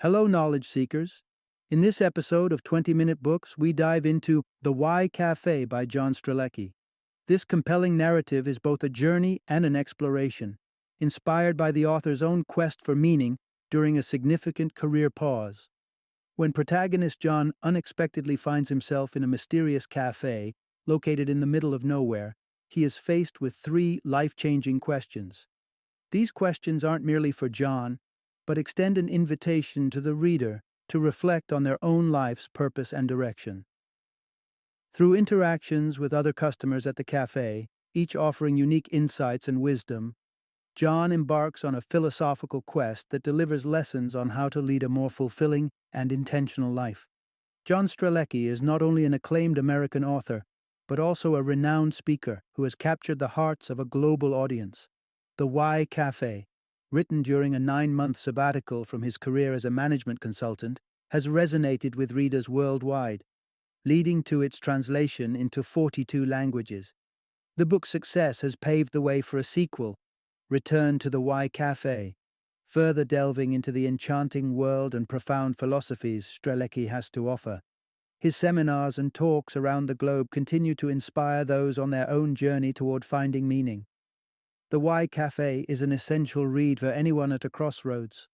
Hello, knowledge seekers. In this episode of 20-Minute Books, we dive into The Why Café by John Strelecky. This compelling narrative is both a journey and an exploration, inspired by the author's own quest for meaning during a significant career pause. When protagonist John unexpectedly finds himself in a mysterious cafe located in the middle of nowhere, he is faced with three life-changing questions. These questions aren't merely for John, but extend an invitation to the reader to reflect on their own life's purpose and direction. Through interactions with other customers at the cafe, each offering unique insights and wisdom, John embarks on a philosophical quest that delivers lessons on how to lead a more fulfilling and intentional life. John Strelecky is not only an acclaimed American author, but also a renowned speaker who has captured the hearts of a global audience. The Why Café, written during a 9-month sabbatical from his career as a management consultant, has resonated with readers worldwide, leading to its translation into 42 languages. The book's success has paved the way for a sequel, Return to the Why Café, further delving into the enchanting world and profound philosophies Strelecky has to offer. His seminars and talks around the globe continue to inspire those on their own journey toward finding meaning. The Why Café is an essential read for anyone at a crossroads.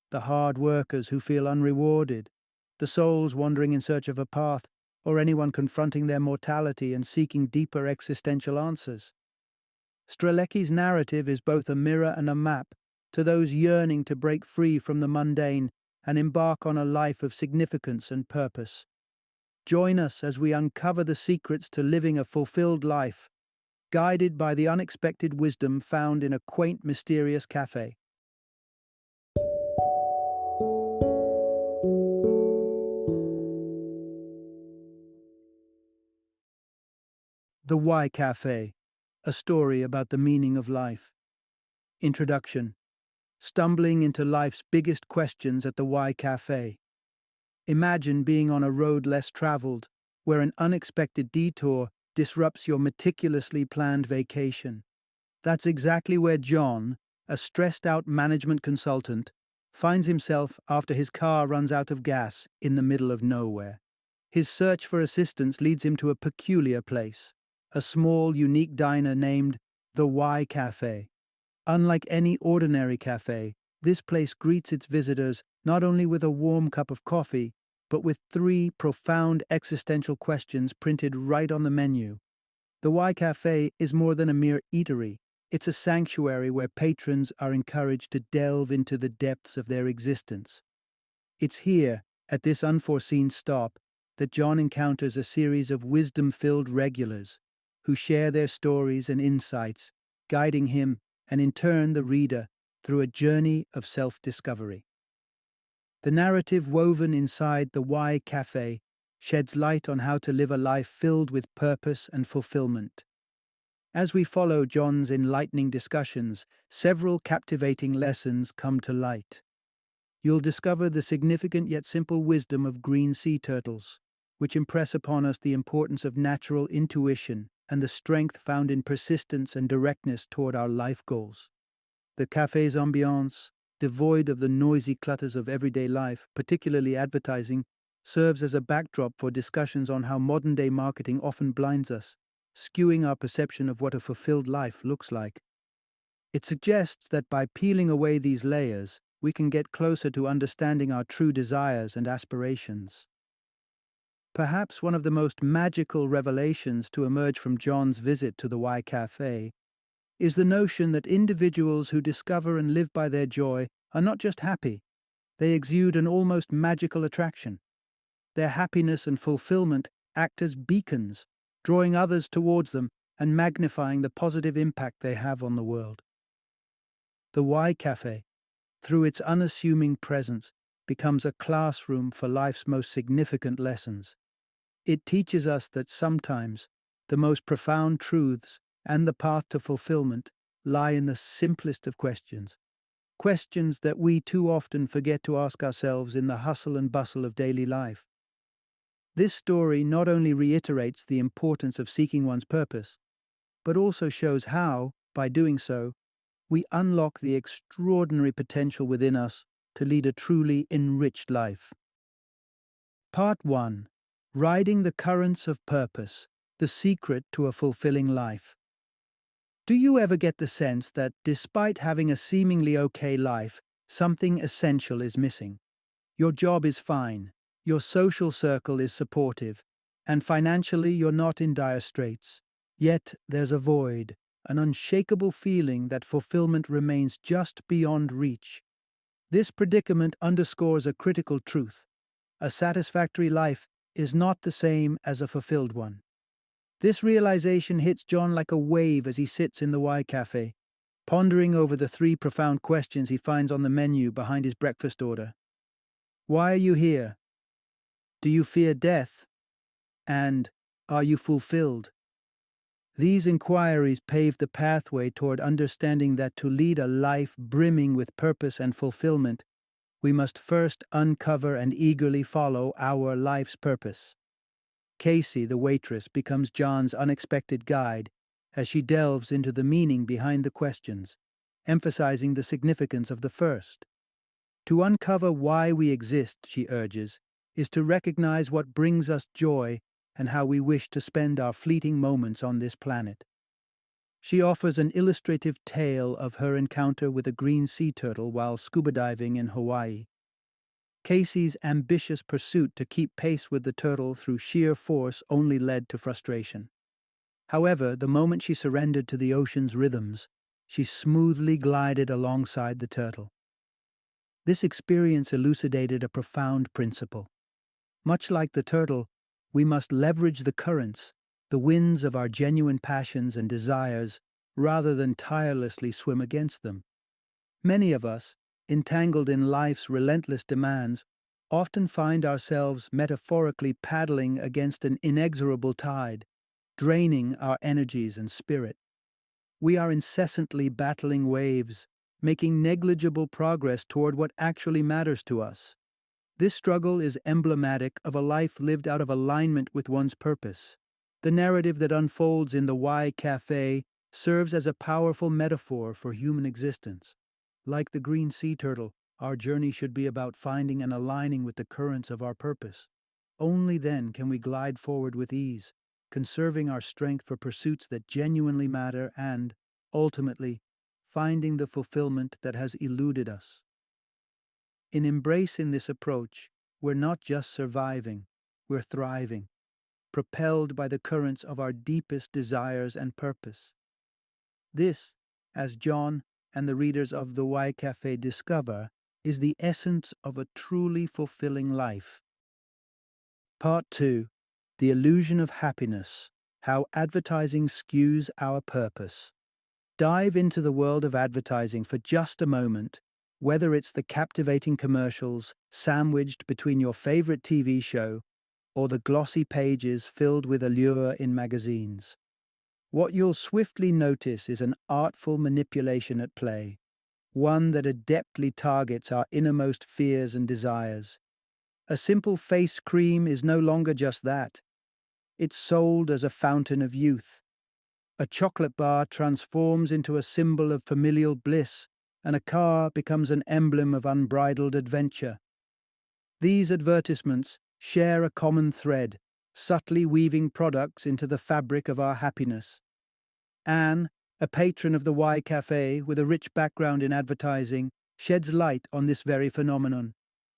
The hard workers who feel unrewarded, the souls wandering in search of a path, or anyone confronting their mortality and seeking deeper existential answers. Strelecky's narrative is both a mirror and a map to those yearning to break free from the mundane and embark on a life of significance and purpose. Join us as we uncover the secrets to living a fulfilled life, guided by the unexpected wisdom found in a quaint, mysterious cafe. The Why Café, a story about the meaning of life. Introduction. Stumbling into life's biggest questions at the Why Café. Imagine being on a road less traveled, where an unexpected detour disrupts your meticulously planned vacation. That's exactly where John, a stressed-out management consultant, finds himself after his car runs out of gas in the middle of nowhere. His search for assistance leads him to a peculiar place, a small, unique diner named The Why Café. Unlike any ordinary cafe, this place greets its visitors not only with a warm cup of coffee, but with three profound existential questions printed right on the menu. The Why Café is more than a mere eatery. It's a sanctuary where patrons are encouraged to delve into the depths of their existence. It's here, at this unforeseen stop, that John encounters a series of wisdom-filled regulars who share their stories and insights, guiding him, and in turn the reader, through a journey of self-discovery. The narrative woven inside the Why Café sheds light on how to live a life filled with purpose and fulfillment. As we follow John's enlightening discussions, several captivating lessons come to light. You'll discover the significant yet simple wisdom of green sea turtles, which impress upon us the importance of natural intuition and the strength found in persistence and directness toward our life goals. The café's ambiance, devoid of the noisy clutters of everyday life, particularly advertising, serves as a backdrop for discussions on how modern-day marketing often blinds us, skewing our perception of what a fulfilled life looks like. It suggests that by peeling away these layers, we can get closer to understanding our true desires and aspirations. Perhaps one of the most magical revelations to emerge from John's visit to the Why Café is the notion that individuals who discover and live by their joy are not just happy, they exude an almost magical attraction. Their happiness and fulfillment act as beacons, drawing others towards them and magnifying the positive impact they have on the world. The Why Café, through its unassuming presence, becomes a classroom for life's most significant lessons. It teaches us that sometimes the most profound truths and the path to fulfillment lie in the simplest of questions, questions that we too often forget to ask ourselves in the hustle and bustle of daily life. This story not only reiterates the importance of seeking one's purpose, but also shows how, by doing so, we unlock the extraordinary potential within us to lead a truly enriched life. Part 1. Riding the Currents of Purpose, the Secret to a Fulfilling Life. Do you ever get the sense that despite having a seemingly okay life, something essential is missing? Your job is fine, your social circle is supportive, and financially you're not in dire straits. Yet there's a void, an unshakable feeling that fulfillment remains just beyond reach. This predicament underscores a critical truth. A satisfactory life is not the same as a fulfilled one. This realization hits John like a wave as he sits in the Y Café, pondering over the three profound questions he finds on the menu behind his breakfast order. Why are you here? Do you fear death? And are you fulfilled? These inquiries pave the pathway toward understanding that to lead a life brimming with purpose and fulfillment, we must first uncover and eagerly follow our life's purpose. Casey, the waitress, becomes John's unexpected guide as she delves into the meaning behind the questions, emphasizing the significance of the first. To uncover why we exist, she urges, is to recognize what brings us joy and how we wish to spend our fleeting moments on this planet. She offers an illustrative tale of her encounter with a green sea turtle while scuba diving in Hawaii. Casey's ambitious pursuit to keep pace with the turtle through sheer force only led to frustration. However, the moment she surrendered to the ocean's rhythms, she smoothly glided alongside the turtle. This experience elucidated a profound principle. Much like the turtle, we must leverage the currents, the winds of our genuine passions and desires, rather than tirelessly swim against them. Many of us, entangled in life's relentless demands, often find ourselves metaphorically paddling against an inexorable tide, draining our energies and spirit. We are incessantly battling waves, making negligible progress toward what actually matters to us. This struggle is emblematic of a life lived out of alignment with one's purpose. The narrative that unfolds in the Y Café serves as a powerful metaphor for human existence. Like the green sea turtle, our journey should be about finding and aligning with the currents of our purpose. Only then can we glide forward with ease, conserving our strength for pursuits that genuinely matter and, ultimately, finding the fulfillment that has eluded us. In embracing this approach, we're not just surviving, we're thriving, propelled by the currents of our deepest desires and purpose. This, as John and the readers of the Y Café discover, is the essence of a truly fulfilling life. Part 2. The Illusion of Happiness, How Advertising Skews Our Purpose. Dive into the world of advertising for just a moment, whether it's the captivating commercials sandwiched between your favorite TV show or the glossy pages filled with allure in magazines. What you'll swiftly notice is an artful manipulation at play, one that adeptly targets our innermost fears and desires. A simple face cream is no longer just that. It's sold as a fountain of youth. A chocolate bar transforms into a symbol of familial bliss, and a car becomes an emblem of unbridled adventure. These advertisements share a common thread, subtly weaving products into the fabric of our happiness. Anne, a patron of the Y Café with a rich background in advertising, sheds light on this very phenomenon.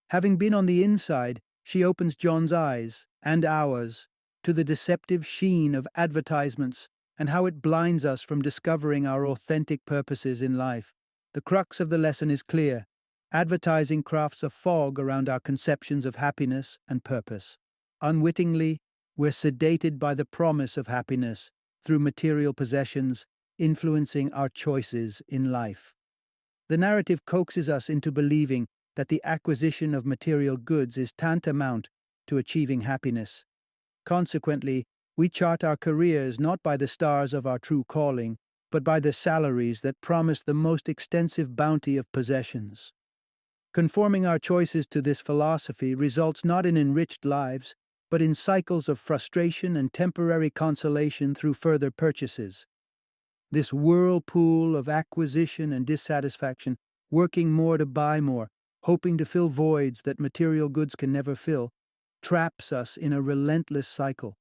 Having been on the inside, she opens John's eyes, and ours, to the deceptive sheen of advertisements and how it blinds us from discovering our authentic purposes in life. The crux of the lesson is clear. Advertising crafts a fog around our conceptions of happiness and purpose. Unwittingly, we're sedated by the promise of happiness through material possessions, influencing our choices in life. The narrative coaxes us into believing that the acquisition of material goods is tantamount to achieving happiness. Consequently, we chart our careers not by the stars of our true calling, but by the salaries that promise the most extensive bounty of possessions. Conforming our choices to this philosophy results not in enriched lives, but in cycles of frustration and temporary consolation through further purchases. This whirlpool of acquisition and dissatisfaction, working more to buy more, hoping to fill voids that material goods can never fill, traps us in a relentless cycle.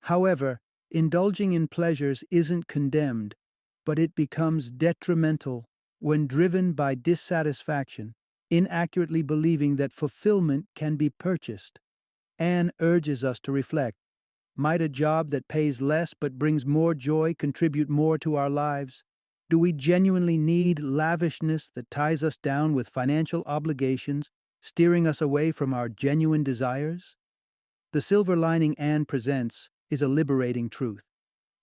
However, indulging in pleasures isn't condemned, but it becomes detrimental when driven by dissatisfaction, inaccurately believing that fulfillment can be purchased. Anne urges us to reflect. Might a job that pays less but brings more joy contribute more to our lives? Do we genuinely need lavishness that ties us down with financial obligations, steering us away from our genuine desires? The silver lining Anne presents is a liberating truth.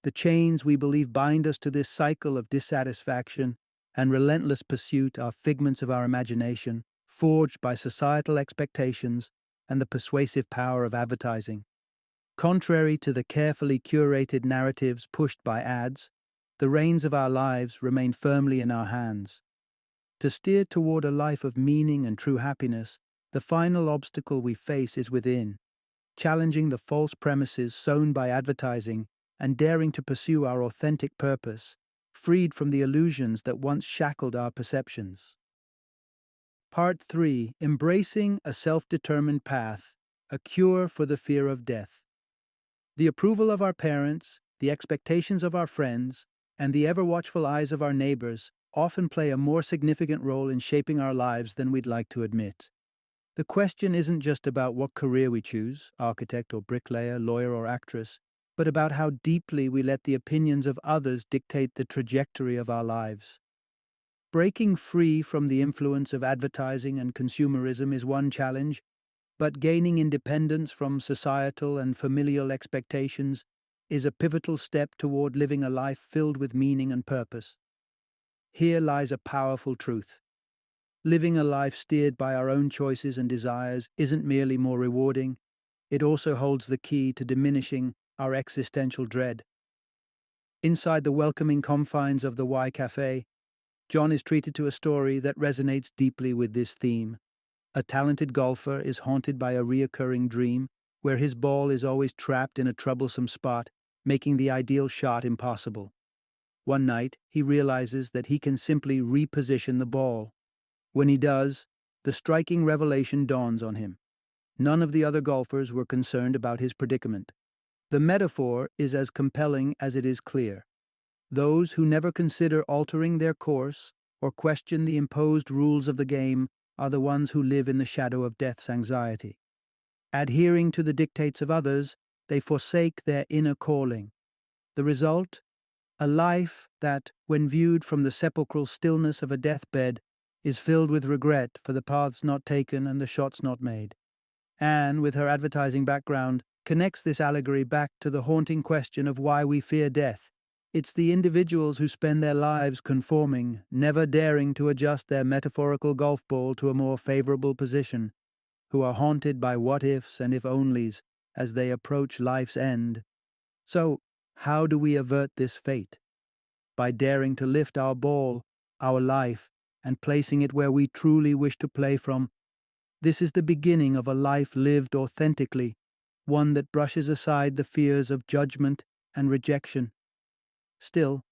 The chains we believe bind us to this cycle of dissatisfaction and relentless pursuit are figments of our imagination, forged by societal expectations and the persuasive power of advertising. Contrary to the carefully curated narratives pushed by ads, the reins of our lives remain firmly in our hands. To steer toward a life of meaning and true happiness, the final obstacle we face is within, challenging the false premises sown by advertising and daring to pursue our authentic purpose, freed from the illusions that once shackled our perceptions. Part 3: Embracing a Self-Determined Path, a Cure for the Fear of Death. The approval of our parents, the expectations of our friends, and the ever-watchful eyes of our neighbors often play a more significant role in shaping our lives than we'd like to admit. The question isn't just about what career we choose, architect or bricklayer, lawyer or actress, but about how deeply we let the opinions of others dictate the trajectory of our lives. Breaking free from the influence of advertising and consumerism is one challenge, but gaining independence from societal and familial expectations is a pivotal step toward living a life filled with meaning and purpose. Here lies a powerful truth. Living a life steered by our own choices and desires isn't merely more rewarding, it also holds the key to diminishing our existential dread. Inside the welcoming confines of the Y Café, John is treated to a story that resonates deeply with this theme. A talented golfer is haunted by a reoccurring dream where his ball is always trapped in a troublesome spot, making the ideal shot impossible. One night, he realizes that he can simply reposition the ball. When he does, the striking revelation dawns on him. None of the other golfers were concerned about his predicament. The metaphor is as compelling as it is clear. Those who never consider altering their course or question the imposed rules of the game are the ones who live in the shadow of death's anxiety. Adhering to the dictates of others, they forsake their inner calling. The result? A life that, when viewed from the sepulchral stillness of a deathbed, is filled with regret for the paths not taken and the shots not made. Anne, with her advertising background, connects this allegory back to the haunting question of why we fear death. It's the individuals who spend their lives conforming, never daring to adjust their metaphorical golf ball to a more favorable position, who are haunted by what-ifs and if-onlys as they approach life's end. So, how do we avert this fate? By daring to lift our ball, our life, and placing it where we truly wish to play from. This is the beginning of a life lived authentically, one that brushes aside the fears of judgment and rejection. Still,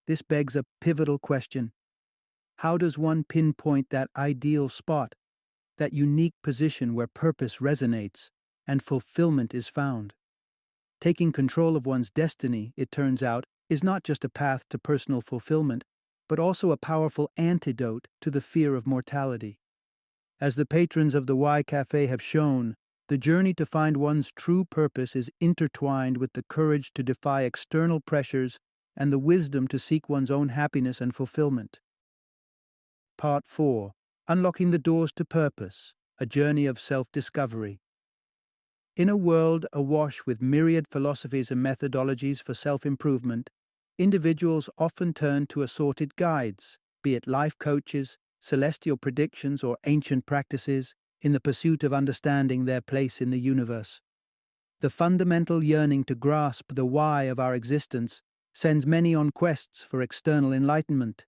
this begs a pivotal question. How does one pinpoint that ideal spot, that unique position where purpose resonates and fulfillment is found? Taking control of one's destiny, it turns out, is not just a path to personal fulfillment, but also a powerful antidote to the fear of mortality. As the patrons of the Y Café have shown, the journey to find one's true purpose is intertwined with the courage to defy external pressures and the wisdom to seek one's own happiness and fulfillment. Part 4: Unlocking the Doors to Purpose, a Journey of Self-Discovery. In a world awash with myriad philosophies and methodologies for self-improvement, individuals often turn to assorted guides, be it life coaches, celestial predictions, or ancient practices, in the pursuit of understanding their place in the universe. The fundamental yearning to grasp the why of our existence sends many on quests for external enlightenment.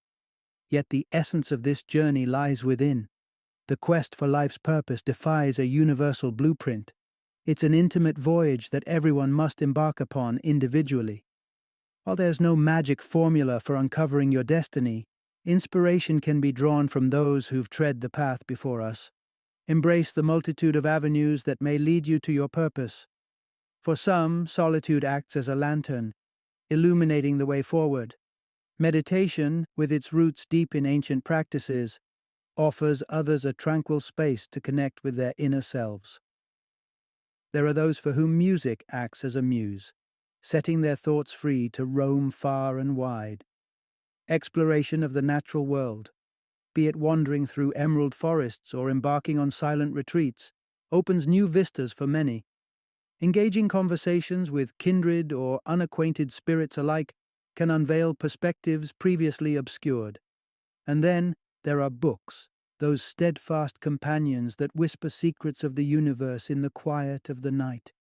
Yet the essence of this journey lies within. The quest for life's purpose defies a universal blueprint. It's an intimate voyage that everyone must embark upon individually. While there's no magic formula for uncovering your destiny, Inspiration can be drawn from those who've tread the path before us. Embrace the multitude of avenues that may lead you to your purpose. For some, solitude acts as a lantern, illuminating the way forward. Meditation, with its roots deep in ancient practices, offers others a tranquil space to connect with their inner selves. There are those for whom music acts as a muse, setting their thoughts free to roam far and wide. Exploration of the natural world, be it wandering through emerald forests or embarking on silent retreats, opens new vistas for many. Engaging conversations with kindred or unacquainted spirits alike can unveil perspectives previously obscured. And then there are books, those steadfast companions that whisper secrets of the universe in the quiet of the night.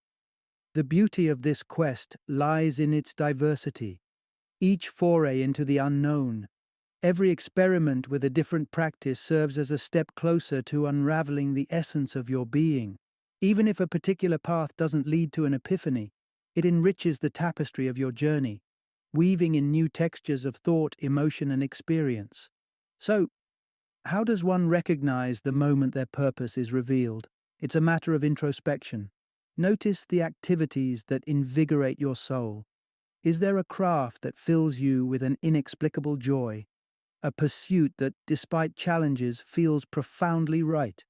The beauty of this quest lies in its diversity, each foray into the unknown. Every experiment with a different practice serves as a step closer to unraveling the essence of your being. Even if a particular path doesn't lead to an epiphany, it enriches the tapestry of your journey, weaving in new textures of thought, emotion, and experience. So, how does one recognize the moment their purpose is revealed? It's a matter of introspection. Notice the activities that invigorate your soul. Is there a craft that fills you with an inexplicable joy? A pursuit that, despite challenges, feels profoundly right?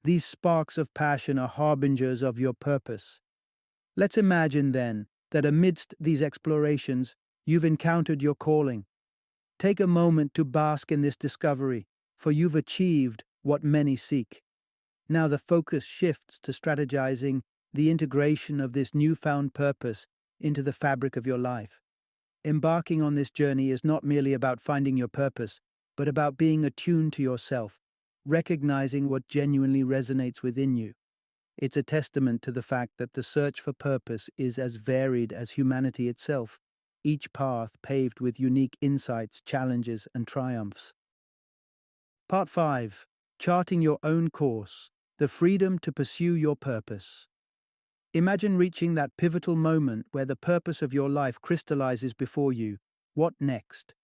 These sparks of passion are harbingers of your purpose. Let's imagine, then, that amidst these explorations, you've encountered your calling. Take a moment to bask in this discovery, for you've achieved what many seek. Now the focus shifts to strategizing the integration of this newfound purpose into the fabric of your life. Embarking on this journey is not merely about finding your purpose, but about being attuned to yourself, recognizing what genuinely resonates within you. It's a testament to the fact that the search for purpose is as varied as humanity itself, each path paved with unique insights, challenges, and triumphs. Part 5. Charting your own course, the freedom to pursue your purpose. Imagine reaching that pivotal moment where the purpose of your life crystallizes before you. What next?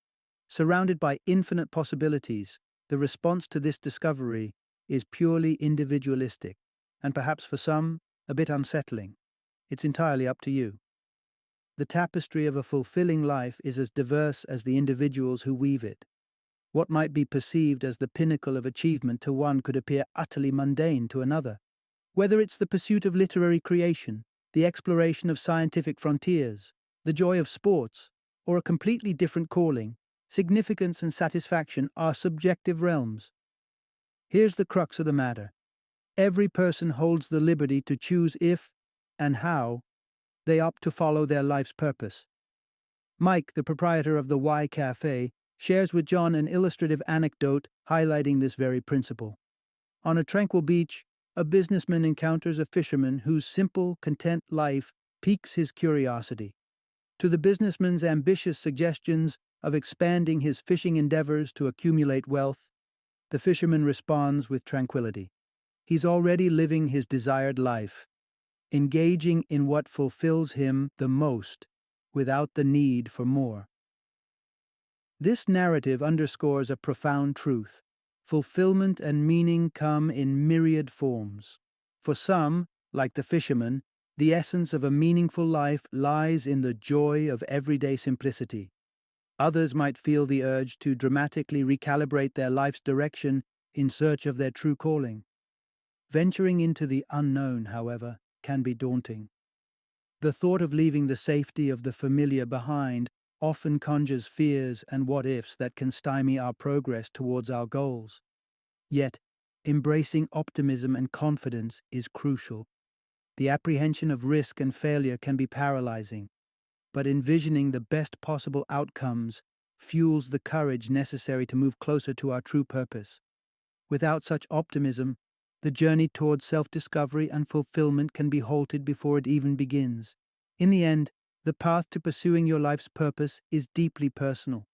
Surrounded by infinite possibilities, the response to this discovery is purely individualistic, and perhaps for some, a bit unsettling. It's entirely up to you. The tapestry of a fulfilling life is as diverse as the individuals who weave it. What might be perceived as the pinnacle of achievement to one could appear utterly mundane to another. Whether it's the pursuit of literary creation, the exploration of scientific frontiers, the joy of sports, or a completely different calling, significance and satisfaction are subjective realms. Here's the crux of the matter. Every person holds the liberty to choose if and how they opt to follow their life's purpose. Mike, the proprietor of the Café, shares with John an illustrative anecdote highlighting this very principle. On a tranquil beach, a businessman encounters a fisherman whose simple, content life piques his curiosity. To the businessman's ambitious suggestions of expanding his fishing endeavors to accumulate wealth, the fisherman responds with tranquility. He's already living his desired life, engaging in what fulfills him the most, without the need for more. This narrative underscores a profound truth. Fulfillment and meaning come in myriad forms. For some, like the fisherman, the essence of a meaningful life lies in the joy of everyday simplicity. Others might feel the urge to dramatically recalibrate their life's direction in search of their true calling. Venturing into the unknown, however, can be daunting. The thought of leaving the safety of the familiar behind often conjures fears and what-ifs that can stymie our progress towards our goals. Yet, embracing optimism and confidence is crucial. The apprehension of risk and failure can be paralyzing, but envisioning the best possible outcomes fuels the courage necessary to move closer to our true purpose. Without such optimism, the journey towards self-discovery and fulfillment can be halted before it even begins. In the end, the path to pursuing your life's purpose is deeply personal.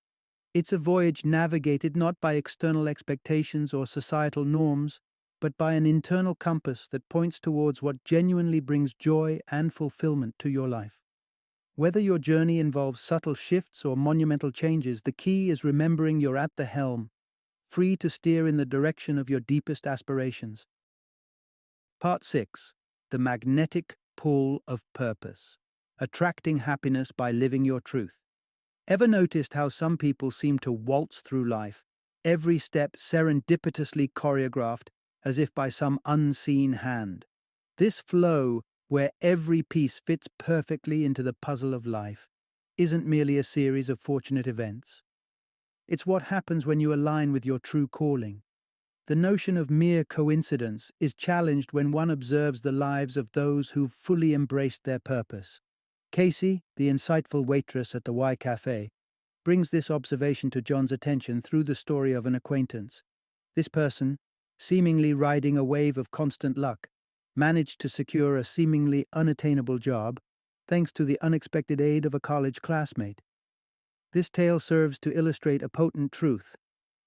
It's a voyage navigated not by external expectations or societal norms, but by an internal compass that points towards what genuinely brings joy and fulfillment to your life. Whether your journey involves subtle shifts or monumental changes, the key is remembering you're at the helm, free to steer in the direction of your deepest aspirations. Part 6. The Magnetic Pull of Purpose. Attracting happiness by living your truth. Ever noticed how some people seem to waltz through life, every step serendipitously choreographed as if by some unseen hand? This flow, where every piece fits perfectly into the puzzle of life, isn't merely a series of fortunate events. It's what happens when you align with your true calling. The notion of mere coincidence is challenged when one observes the lives of those who've fully embraced their purpose. Casey, the insightful waitress at the Y Café, brings this observation to John's attention through the story of an acquaintance. This person, seemingly riding a wave of constant luck, managed to secure a seemingly unattainable job thanks to the unexpected aid of a college classmate. This tale serves to illustrate a potent truth.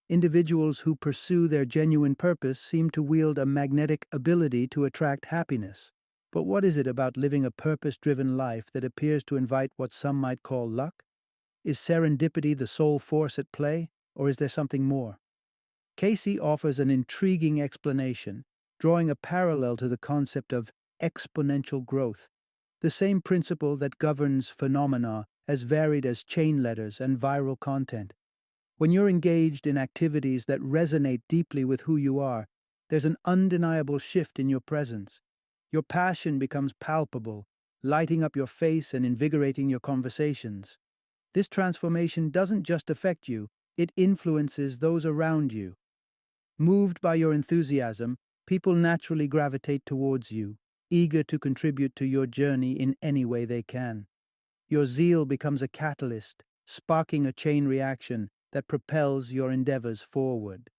Individuals who pursue their genuine purpose seem to wield a magnetic ability to attract happiness. But what is it about living a purpose-driven life that appears to invite what some might call luck? Is serendipity the sole force at play, or is there something more? Casey offers an intriguing explanation, drawing a parallel to the concept of exponential growth, the same principle that governs phenomena as varied as chain letters and viral content. When you're engaged in activities that resonate deeply with who you are, there's an undeniable shift in your presence. Your passion becomes palpable, lighting up your face and invigorating your conversations. This transformation doesn't just affect you, it influences those around you. Moved by your enthusiasm, people naturally gravitate towards you, eager to contribute to your journey in any way they can. Your zeal becomes a catalyst, sparking a chain reaction that propels your endeavors forward.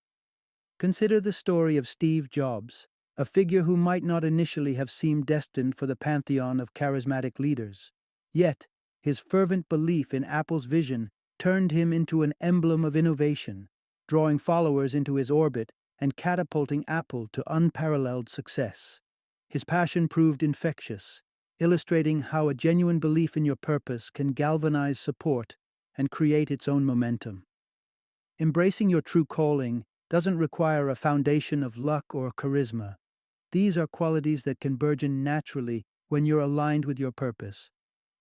Consider the story of Steve Jobs, a figure who might not initially have seemed destined for the pantheon of charismatic leaders. Yet, his fervent belief in Apple's vision turned him into an emblem of innovation, drawing followers into his orbit and catapulting Apple to unparalleled success. His passion proved infectious, illustrating how a genuine belief in your purpose can galvanize support and create its own momentum. Embracing your true calling doesn't require a foundation of luck or charisma. These are qualities that can burgeon naturally when you're aligned with your purpose.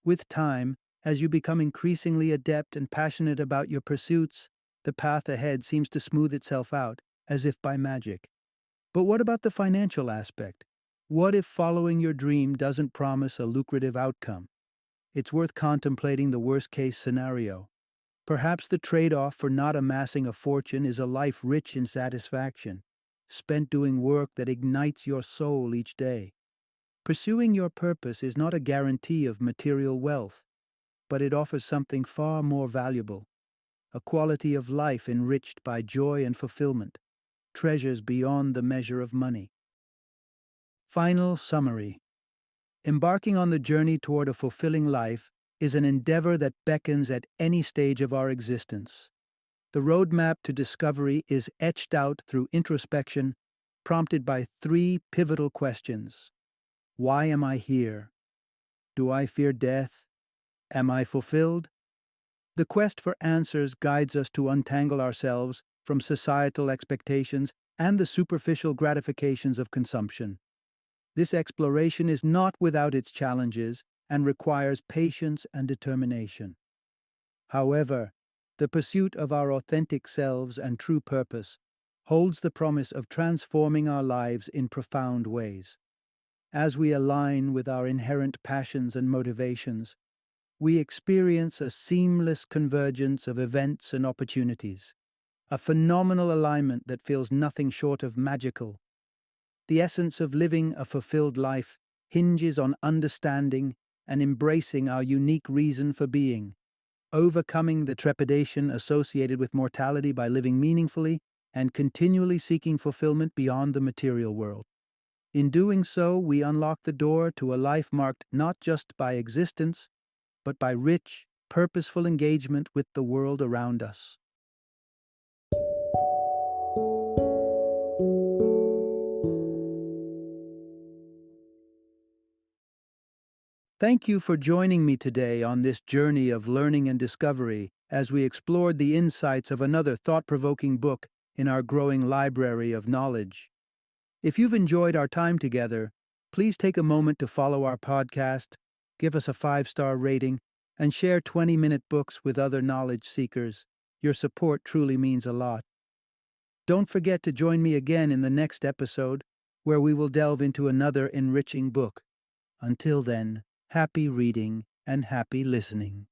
With time, as you become increasingly adept and passionate about your pursuits, the path ahead seems to smooth itself out, as if by magic. But what about the financial aspect? What if following your dream doesn't promise a lucrative outcome? It's worth contemplating the worst-case scenario. Perhaps the trade-off for not amassing a fortune is a life rich in satisfaction, spent doing work that ignites your soul each day. Pursuing your purpose is not a guarantee of material wealth, but it offers something far more valuable, a quality of life enriched by joy and fulfillment, treasures beyond the measure of money. Final summary. Embarking on the journey toward a fulfilling life is an endeavor that beckons at any stage of our existence. The roadmap to discovery is etched out through introspection, prompted by three pivotal questions. Why am I here? Do I fear death? Am I fulfilled? The quest for answers guides us to untangle ourselves from societal expectations and the superficial gratifications of consumption. This exploration is not without its challenges and requires patience and determination. However, the pursuit of our authentic selves and true purpose holds the promise of transforming our lives in profound ways. As we align with our inherent passions and motivations, we experience a seamless convergence of events and opportunities, a phenomenal alignment that feels nothing short of magical. The essence of living a fulfilled life hinges on understanding and embracing our unique reason for being, overcoming the trepidation associated with mortality by living meaningfully and continually seeking fulfillment beyond the material world. In doing so, we unlock the door to a life marked not just by existence, but by rich, purposeful engagement with the world around us. Thank you for joining me today on this journey of learning and discovery as we explored the insights of another thought provoking book in our growing library of knowledge. If you've enjoyed our time together, please take a moment to follow our podcast, give us a 5-star rating, and share 20-minute books with other knowledge seekers. Your support truly means a lot. Don't forget to join me again in the next episode, where we will delve into another enriching book. Until then, happy reading and happy listening.